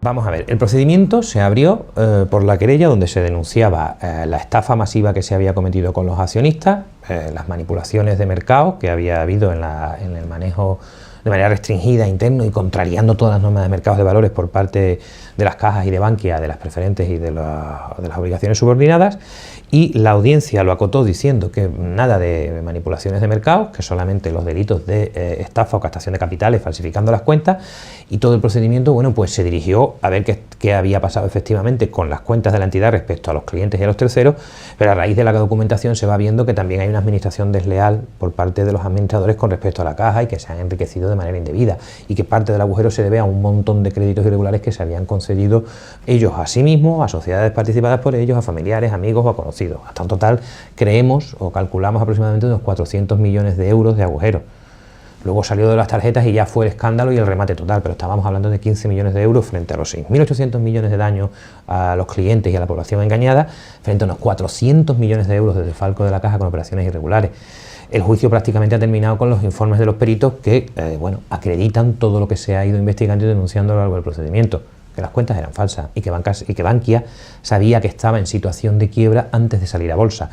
Vamos a ver, el procedimiento se abrió por la querella donde se denunciaba la estafa masiva que se había cometido con los accionistas, las manipulaciones de mercado que había habido en el manejo de manera restringida, interno y contrariando todas las normas de mercados de valores por parte de las cajas y de Bankia, de las preferentes y de las obligaciones subordinadas, y la audiencia lo acotó diciendo que nada de manipulaciones de mercados, que solamente los delitos de estafa o captación de capitales falsificando las cuentas, y todo el procedimiento, bueno, pues se dirigió a ver qué había pasado efectivamente con las cuentas de la entidad respecto a los clientes y a los terceros, pero a raíz de la documentación se va viendo que también hay una administración desleal por parte de los administradores con respecto a la caja y que se han enriquecido de manera indebida y que parte del agujero se debe a un montón de créditos irregulares que se habían concedido ellos a sí mismos, a sociedades participadas por ellos, a familiares, amigos o a conocidos. Hasta un total creemos o calculamos aproximadamente unos 400 millones de euros de agujero. Luego salió de las tarjetas y ya fue el escándalo y el remate total, pero estábamos hablando de 15 millones de euros frente a los 6.800 millones de daño a los clientes y a la población engañada, frente a unos 400 millones de euros de desfalco de la caja con operaciones irregulares. El juicio prácticamente ha terminado con los informes de los peritos que acreditan todo lo que se ha ido investigando y denunciando a lo largo del procedimiento, que las cuentas eran falsas y que Bankia sabía que estaba en situación de quiebra antes de salir a bolsa.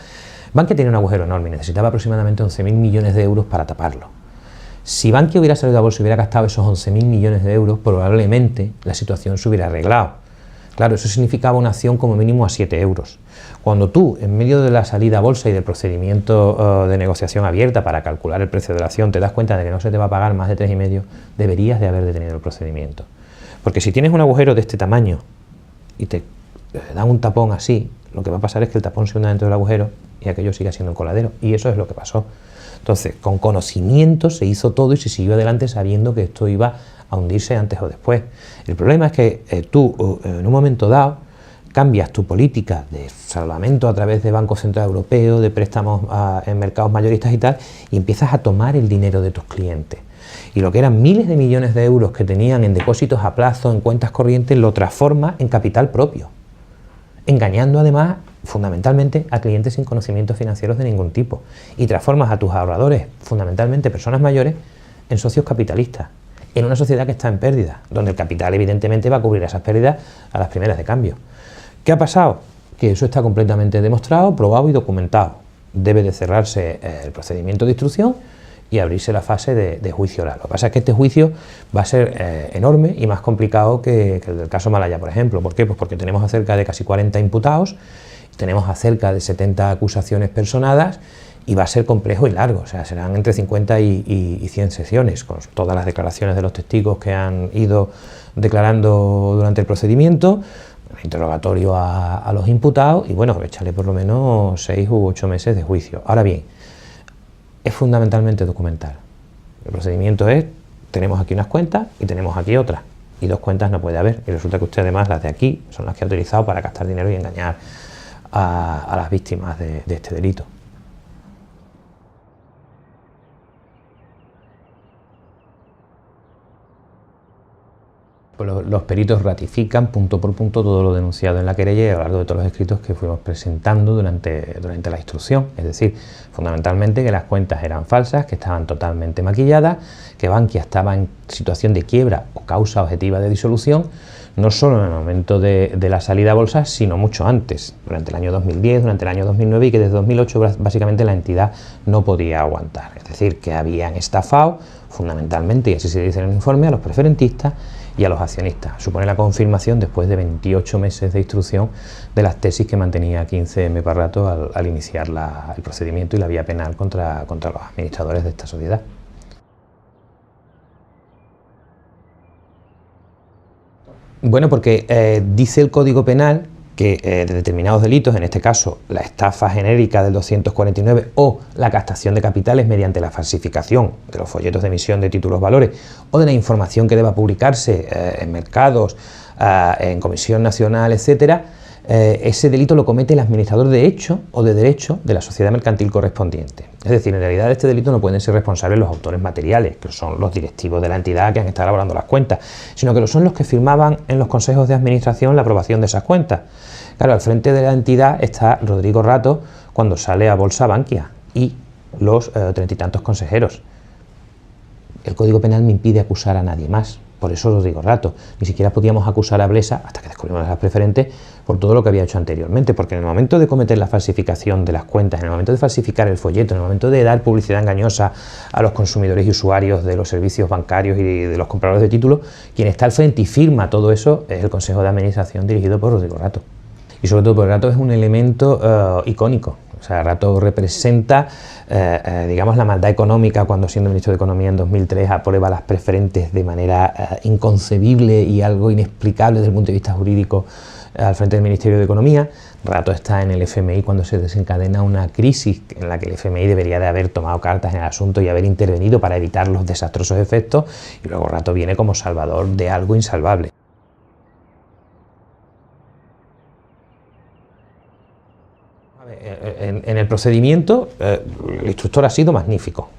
Bankia tenía un agujero enorme y necesitaba aproximadamente 11.000 millones de euros para taparlo. Si Bankia hubiera salido a bolsa y hubiera gastado esos 11.000 millones de euros, probablemente la situación se hubiera arreglado. Claro, eso significaba una acción como mínimo a 7 euros. Cuando tú, en medio de la salida a bolsa y del procedimiento de negociación abierta para calcular el precio de la acción, te das cuenta de que no se te va a pagar más de 3,5, deberías de haber detenido el procedimiento. Porque si tienes un agujero de este tamaño y te dan un tapón así, lo que va a pasar es que el tapón se hunda dentro del agujero y aquello siga siendo un coladero. Y eso es lo que pasó. Entonces, con conocimiento se hizo todo y se siguió adelante sabiendo que esto iba a hundirse antes o después. El problema es que tú, en un momento dado, cambias tu política de salvamento a través de Banco Central Europeo, de préstamos en mercados mayoristas y tal, y empiezas a tomar el dinero de tus clientes. Y lo que eran miles de millones de euros que tenían en depósitos a plazo, en cuentas corrientes, lo transformas en capital propio, engañando además fundamentalmente a clientes sin conocimientos financieros de ningún tipo, y transformas a tus ahorradores, fundamentalmente personas mayores, en socios capitalistas, en una sociedad que está en pérdida, donde el capital evidentemente va a cubrir esas pérdidas a las primeras de cambio. ¿Qué ha pasado? Que eso está completamente demostrado, probado y documentado. Debe de cerrarse el procedimiento de instrucción y abrirse la fase de juicio oral. Lo que pasa es que este juicio va a ser enorme y más complicado que el del caso Malaya, por ejemplo. ¿Por qué? Pues porque tenemos acerca de casi 40 imputados, tenemos acerca de 70 acusaciones personadas y va a ser complejo y largo, o sea, serán entre 50 y 100 sesiones, con todas las declaraciones de los testigos que han ido declarando durante el procedimiento, interrogatorio a los imputados y bueno, échale por lo menos 6 u 8 meses de juicio. Ahora bien, es fundamentalmente documental. El procedimiento es, tenemos aquí unas cuentas y tenemos aquí otras, y 2 cuentas no puede haber, y resulta que usted además las de aquí son las que ha utilizado para gastar dinero y engañar a las víctimas de este delito. Los peritos ratifican punto por punto todo lo denunciado en la querella y a lo largo de todos los escritos que fuimos presentando durante la instrucción. Es decir, fundamentalmente que las cuentas eran falsas, que estaban totalmente maquilladas, que Bankia estaba en situación de quiebra o causa objetiva de disolución, no solo en el momento de la salida a bolsa, sino mucho antes, durante el año 2010, durante el año 2009 y que desde 2008 básicamente la entidad no podía aguantar. Es decir, que habían estafado fundamentalmente, y así se dice en el informe, a los preferentistas y a los accionistas. Supone la confirmación después de 28 meses de instrucción de las tesis que mantenía 15M Parrato al iniciar el procedimiento y la vía penal contra los administradores de esta sociedad. Bueno, porque dice el Código Penal que de determinados delitos, en este caso la estafa genérica del 249 o la captación de capitales mediante la falsificación de los folletos de emisión de títulos valores o de la información que deba publicarse en mercados, en Comisión Nacional, etcétera, ese delito lo comete el administrador de hecho o de derecho de la sociedad mercantil correspondiente. Es decir, en realidad de este delito no pueden ser responsables los autores materiales, que son los directivos de la entidad que han estado elaborando las cuentas, sino que lo son los que firmaban en los consejos de administración la aprobación de esas cuentas. Claro, al frente de la entidad está Rodrigo Rato cuando sale a bolsa Bankia y los 30 y tantos consejeros. El Código Penal me impide acusar a nadie más, Por eso lo digo rato, ni siquiera podíamos acusar a Blesa, hasta que descubrimos las preferentes, por todo lo que había hecho anteriormente, porque en el momento de cometer la falsificación de las cuentas, en el momento de falsificar el folleto, en el momento de dar publicidad engañosa a los consumidores y usuarios de los servicios bancarios y de los compradores de títulos, quien está al frente y firma todo eso es el Consejo de Administración dirigido por Rodrigo Rato. Y sobre todo porque Rato es un elemento icónico. O sea, Rato representa, digamos, la maldad económica cuando, siendo ministro de Economía en 2003, aprueba las preferentes de manera inconcebible y algo inexplicable desde el punto de vista jurídico al frente del Ministerio de Economía. Rato está en el FMI cuando se desencadena una crisis en la que el FMI debería de haber tomado cartas en el asunto y haber intervenido para evitar los desastrosos efectos, y luego Rato viene como salvador de algo insalvable. En el procedimiento, el instructor ha sido magnífico,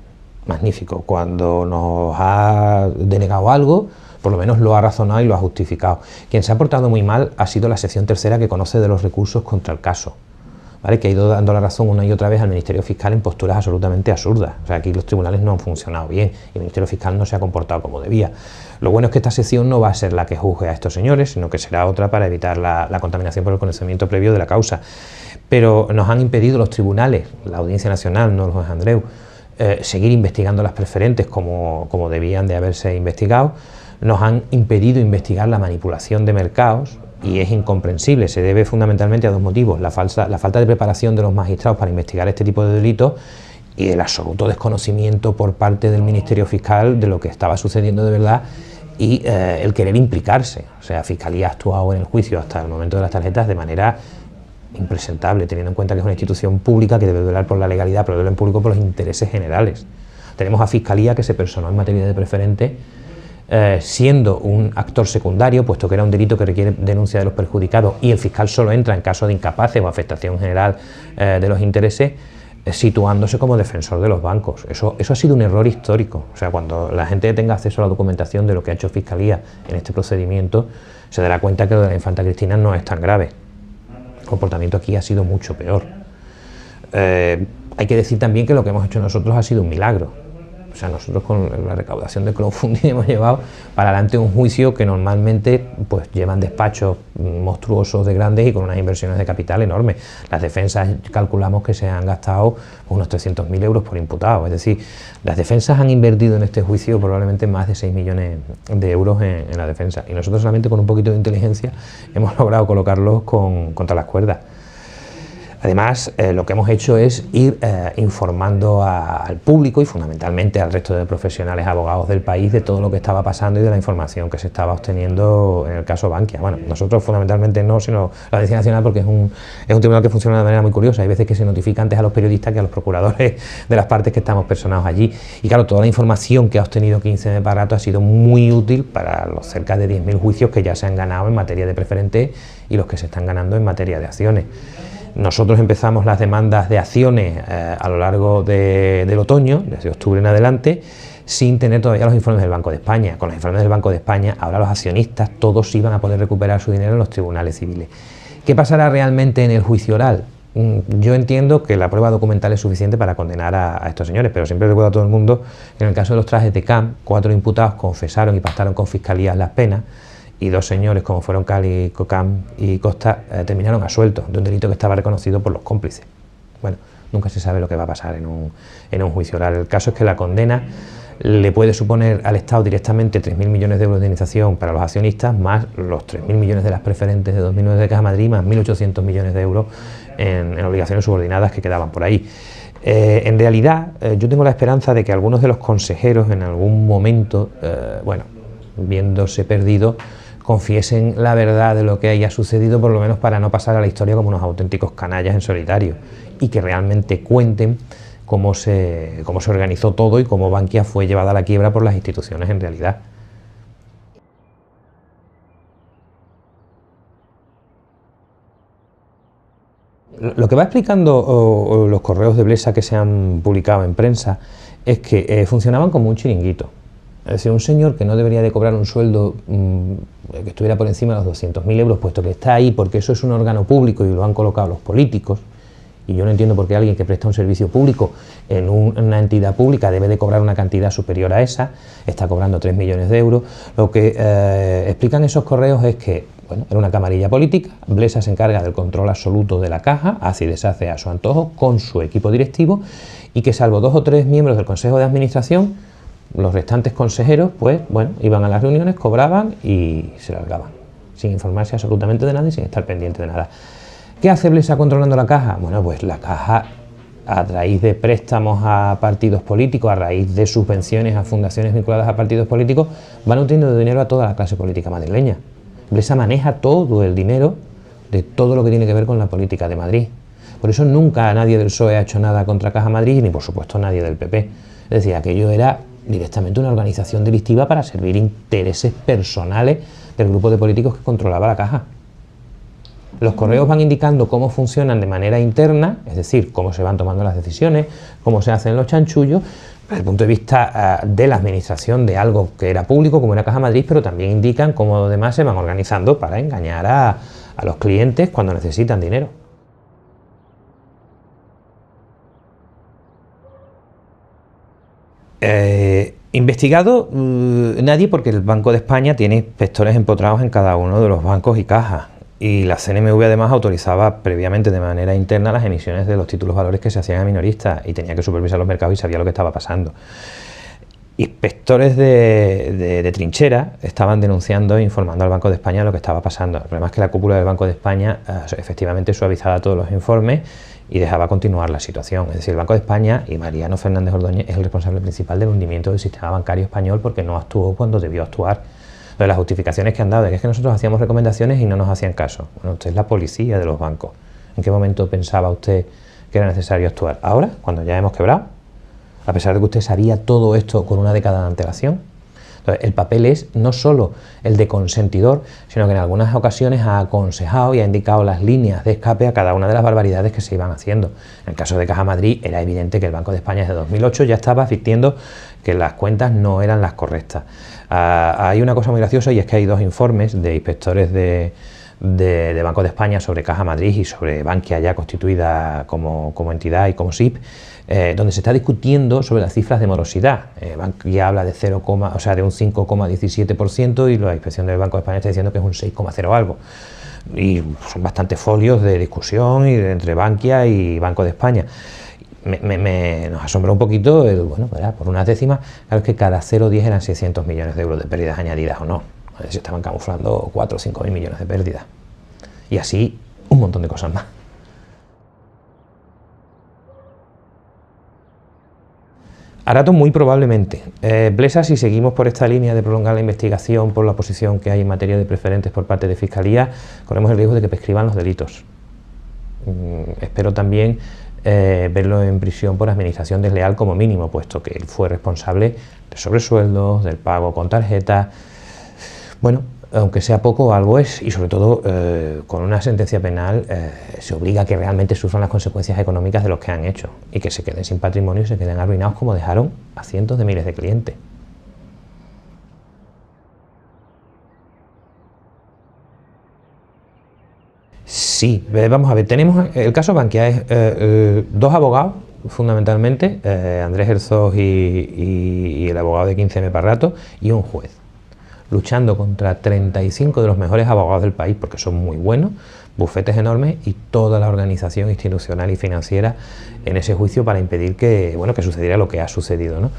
magnífico. Cuando nos ha denegado algo, por lo menos lo ha razonado y lo ha justificado. Quien se ha portado muy mal ha sido la sección tercera, que conoce de los recursos contra el caso, ¿vale? Que ha ido dando la razón una y otra vez al Ministerio Fiscal en posturas absolutamente absurdas. O sea, aquí los tribunales no han funcionado bien y el Ministerio Fiscal no se ha comportado como debía. Lo bueno es que esta sección no va a ser la que juzgue a estos señores, sino que será otra para evitar la contaminación por el conocimiento previo de la causa. Pero nos han impedido los tribunales, la Audiencia Nacional, no el juez Andreu, seguir investigando las preferentes como debían de haberse investigado. Nos han impedido investigar la manipulación de mercados, y es incomprensible. Se debe fundamentalmente a dos motivos: la falta de preparación de los magistrados para investigar este tipo de delitos y el absoluto desconocimiento por parte del Ministerio Fiscal de lo que estaba sucediendo de verdad y el querer implicarse. O sea, Fiscalía ha actuado en el juicio hasta el momento de las tarjetas de manera impresentable, teniendo en cuenta que es una institución pública que debe velar por la legalidad, pero debe en público por los intereses generales. Tenemos a Fiscalía, que se personó en materia de preferente, siendo un actor secundario, puesto que era un delito que requiere denuncia de los perjudicados y el fiscal solo entra en caso de incapaces o afectación general de los intereses, situándose como defensor de los bancos. Eso ha sido un error histórico. O sea, cuando la gente tenga acceso a la documentación de lo que ha hecho Fiscalía en este procedimiento, se dará cuenta que lo de la infanta Cristina no es tan grave. El comportamiento aquí ha sido mucho peor. Hay que decir también que lo que hemos hecho nosotros ha sido un milagro. O sea, nosotros con la recaudación de crowdfunding hemos llevado para adelante un juicio que normalmente pues llevan despachos monstruosos de grandes y con unas inversiones de capital enormes. Las defensas calculamos que se han gastado unos 300.000 euros por imputado. Es decir, las defensas han invertido en este juicio probablemente más de 6 millones de euros en la defensa, y nosotros solamente con un poquito de inteligencia hemos logrado colocarlos contra las cuerdas. Además, lo que hemos hecho es ir informando al público y fundamentalmente al resto de profesionales abogados del país de todo lo que estaba pasando y de la información que se estaba obteniendo en el caso Bankia. Bueno, nosotros fundamentalmente no, sino la Audiencia Nacional, porque es un tribunal que funciona de manera muy curiosa. Hay veces que se notifica antes a los periodistas que a los procuradores de las partes que estamos personados allí. Y claro, toda la información que ha obtenido 15M para Rato ha sido muy útil para los cerca de 10.000 juicios que ya se han ganado en materia de preferentes y los que se están ganando en materia de acciones. Nosotros empezamos las demandas de acciones a lo largo del otoño, desde octubre en adelante, sin tener todavía los informes del Banco de España. Con los informes del Banco de España, ahora los accionistas todos iban a poder recuperar su dinero en los tribunales civiles. ¿Qué pasará realmente en el juicio oral? Yo entiendo que la prueba documental es suficiente para condenar a estos señores, pero siempre recuerdo a todo el mundo que en el caso de los trajes de CAM, 4 imputados confesaron y pactaron con Fiscalía las penas, y 2 señores, como fueron Cali, Cocam y Costa, terminaron absueltos de un delito que estaba reconocido por los cómplices. Bueno, nunca se sabe lo que va a pasar en un juicio oral. El caso es que la condena le puede suponer al Estado directamente 3.000 millones de euros de indemnización para los accionistas, más los 3.000 millones de las preferentes de 2009 de Caja Madrid, más 1.800 millones de euros en obligaciones subordinadas que quedaban por ahí. En realidad, yo tengo la esperanza de que algunos de los consejeros en algún momento, bueno, viéndose perdidos, confiesen la verdad de lo que haya sucedido, por lo menos para no pasar a la historia como unos auténticos canallas en solitario, y que realmente cuenten cómo se organizó todo y cómo Bankia fue llevada a la quiebra por las instituciones en realidad. Lo que va explicando los correos de Blesa que se han publicado en prensa es que funcionaban como un chiringuito. Es decir, un señor que no debería de cobrar un sueldo que estuviera por encima de los 200.000 euros, puesto que está ahí porque eso es un órgano público y lo han colocado los políticos, y yo no entiendo por qué alguien que presta un servicio público en una entidad pública debe de cobrar una cantidad superior a esa, está cobrando 3 millones de euros. Lo que explican esos correos es que, bueno, era una camarilla política, Blesa se encarga del control absoluto de la caja, hace y deshace a su antojo con su equipo directivo, y que salvo 2 o 3 miembros del Consejo de Administración, los restantes consejeros, pues, bueno, iban a las reuniones, cobraban y se largaban, sin informarse absolutamente de nada y sin estar pendiente de nada. ¿Qué hace Blesa controlando la caja? Bueno, pues la caja, a raíz de préstamos a partidos políticos, a raíz de subvenciones a fundaciones vinculadas a partidos políticos, va nutriendo de dinero a toda la clase política madrileña. Blesa maneja todo el dinero de todo lo que tiene que ver con la política de Madrid. Por eso nunca nadie del PSOE ha hecho nada contra Caja Madrid, ni por supuesto nadie del PP. Es decir, aquello era directamente una organización delictiva para servir intereses personales del grupo de políticos que controlaba la caja. Los correos van indicando cómo funcionan de manera interna, es decir, cómo se van tomando las decisiones, cómo se hacen los chanchullos, desde el punto de vista de la administración de algo que era público, como era Caja Madrid, pero también indican cómo además se van organizando para engañar a los clientes cuando necesitan dinero. Investigado nadie, porque el Banco de España tiene inspectores empotrados en cada uno de los bancos y cajas, y la CNMV además autorizaba previamente de manera interna las emisiones de los títulos valores que se hacían a minoristas y tenía que supervisar los mercados y sabía lo que estaba pasando. Inspectores de trinchera estaban denunciando e informando al Banco de España de lo que estaba pasando. El problema es que la cúpula del Banco de España efectivamente suavizaba todos los informes y dejaba continuar la situación. Es decir, el Banco de España, y Mariano Fernández Ordóñez es el responsable principal del hundimiento del sistema bancario español porque no actuó cuando debió actuar. De las justificaciones que han dado de que es que nosotros hacíamos recomendaciones y no nos hacían caso. Bueno, usted es la policía de los bancos. ¿En qué momento pensaba usted que era necesario actuar? ¿Ahora, cuando ya hemos quebrado? A pesar de que usted sabía todo esto con una década de antelación. Entonces, el papel es no solo el de consentidor, sino que en algunas ocasiones ha aconsejado y ha indicado las líneas de escape a cada una de las barbaridades que se iban haciendo. En el caso de Caja Madrid era evidente que el Banco de España desde 2008 ya estaba advirtiendo que las cuentas no eran las correctas. Hay una cosa muy graciosa, y es que hay 2 informes de inspectores de Banco de España sobre Caja Madrid y sobre Bankia ya constituida como entidad y como SIP, donde se está discutiendo sobre las cifras de morosidad. Bankia habla de de un 5,17% y la inspección del Banco de España está diciendo que es un 6,0 algo. Y son bastantes folios de discusión entre Bankia y Banco de España. Nos asombró un poquito, bueno, por unas décimas, claro, es que cada 0,10 eran 600 millones de euros de pérdidas añadidas o no. Se estaban camuflando 4 o 5 mil millones de pérdidas. Y así un montón de cosas más. A rato muy probablemente. Blesa, si seguimos por esta línea de prolongar la investigación por la posición que hay en materia de preferentes por parte de Fiscalía, corremos el riesgo de que prescriban los delitos. Espero también verlo en prisión por administración desleal como mínimo, puesto que él fue responsable de sobresueldos, del pago con tarjeta. Bueno, aunque sea poco, algo es, y sobre todo con una sentencia penal se obliga a que realmente sufran las consecuencias económicas de los que han hecho y que se queden sin patrimonio y se queden arruinados como dejaron a cientos de miles de clientes. Sí, vamos a ver, tenemos el caso Bankia, es 2 abogados fundamentalmente, Andrés Herzog y el abogado de 15M Parrato, y un juez, luchando contra 35 de los mejores abogados del país, porque son muy buenos, bufetes enormes y toda la organización institucional y financiera en ese juicio para impedir que, bueno, que sucediera lo que ha sucedido, ¿no?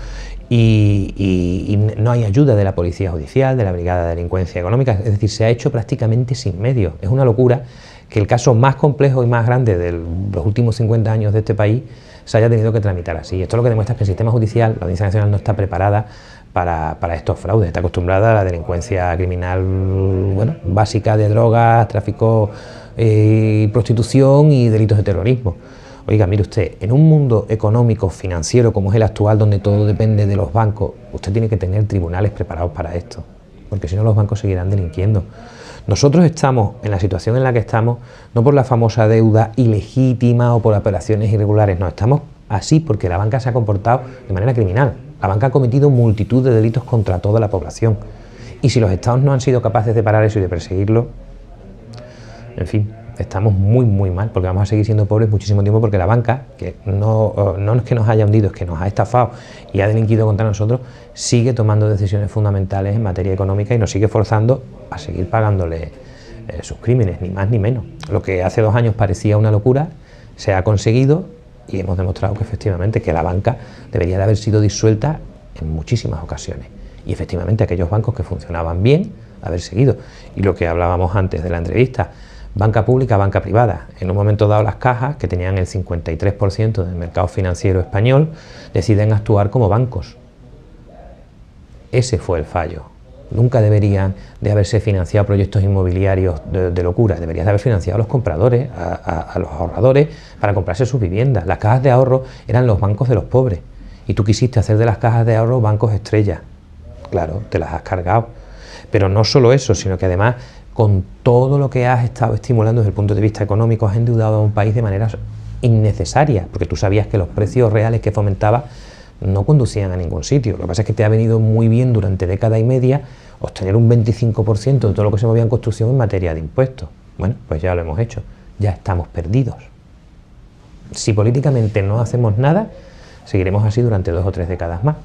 Y no hay ayuda de la Policía Judicial, de la Brigada de Delincuencia Económica, es decir, se ha hecho prácticamente sin medios. Es una locura que el caso más complejo y más grande de los últimos 50 años de este país se haya tenido que tramitar así. Esto lo que demuestra es que el sistema judicial, la Audiencia Nacional, no está preparada para estos fraudes, está acostumbrada a la delincuencia criminal, bueno, básica de drogas, tráfico y prostitución y delitos de terrorismo. Oiga, mire usted, en un mundo económico, financiero como es el actual, donde todo depende de los bancos, usted tiene que tener tribunales preparados para esto, porque si no los bancos seguirán delinquiendo. Nosotros estamos en la situación en la que estamos, no por la famosa deuda ilegítima o por operaciones irregulares, no, estamos así porque la banca se ha comportado de manera criminal. La banca ha cometido multitud de delitos contra toda la población. Y si los estados no han sido capaces de parar eso y de perseguirlo, en fin, estamos muy muy mal, porque vamos a seguir siendo pobres muchísimo tiempo, porque la banca, que no es que nos haya hundido, es que nos ha estafado y ha delinquido contra nosotros, sigue tomando decisiones fundamentales en materia económica y nos sigue forzando a seguir pagándole sus crímenes, ni más ni menos. Lo que hace 2 años parecía una locura, se ha conseguido y hemos demostrado que efectivamente que la banca debería de haber sido disuelta en muchísimas ocasiones. Y efectivamente aquellos bancos que funcionaban bien, haber seguido. Y lo que hablábamos antes de la entrevista, banca pública, banca privada. En un momento dado las cajas, que tenían el 53% del mercado financiero español, deciden actuar como bancos. Ese fue el fallo. Nunca deberían de haberse financiado proyectos inmobiliarios de locura, deberían de haber financiado a los compradores, a los ahorradores, para comprarse sus viviendas. Las cajas de ahorro eran los bancos de los pobres, y tú quisiste hacer de las cajas de ahorro bancos estrella. Claro, te las has cargado. Pero no solo eso, sino que además, con todo lo que has estado estimulando desde el punto de vista económico, has endeudado a un país de manera innecesaria, porque tú sabías que los precios reales que fomentaba no conducían a ningún sitio. Lo que pasa es que te ha venido muy bien durante década y media obtener un 25% de todo lo que se movía en construcción en materia de impuestos. Bueno, pues ya lo hemos hecho, ya estamos perdidos. Si políticamente no hacemos nada, seguiremos así durante 2 o 3 décadas más.